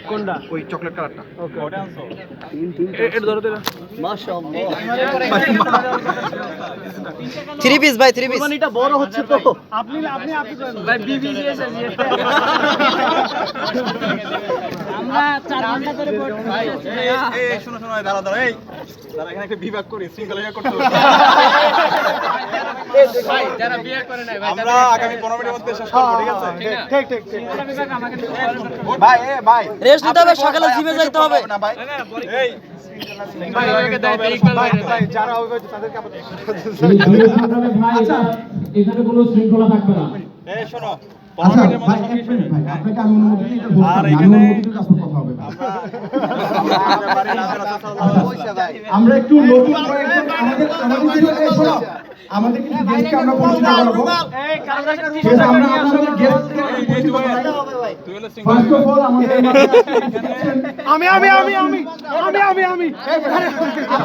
কোনটা? ওই চকলেট কালারটা। ওকে ওটা আনছো। এটা ধরো তো। মাশাআল্লাহ। 3 পিস ভাই 3 পিস। এটা বড় হচ্ছে তো। আপনি ভাই বিবিজিএস আছে। আমরা 4 ঘন্টা ধরে পড়ছি। এই শোনো দাঁড়া এই দাঁড়া এখানে একটা বিভাগ করি শৃঙ্খলা করতে হবে। ভাই যারা বিয়ে করে নাই ভাই আমরা আগামী 15 মিনিটের মধ্যে শেষ করব, ঠিক আছে? ঠিক বিভাগ আমাকে ভাই রেস্ট নিতে হবে, সকালে জিমে যাইতে হবে না ভাই। এই ভাই ওকে দাই ইকবাল ভাই যারা হবে তাদেরকে আবার আচ্ছা এখানে কোনো শৃঙ্খলা থাকবে না। এই শোনো আচ্ছা ভাই এক মিনিট ভাই আপনাকে আমি অনুমতি দিতে বলছি আর এখানে আপনার কথা হবে আমরা একটু নতুন আমাদের কিছু গেস্টকে আমরা পরিচিত করাবো এই কারণটা ঠিক আছে আমরা আমাদের গেস্টকে পরিচিত করাবো ফার্স্ট অফ অল আমাদের আমি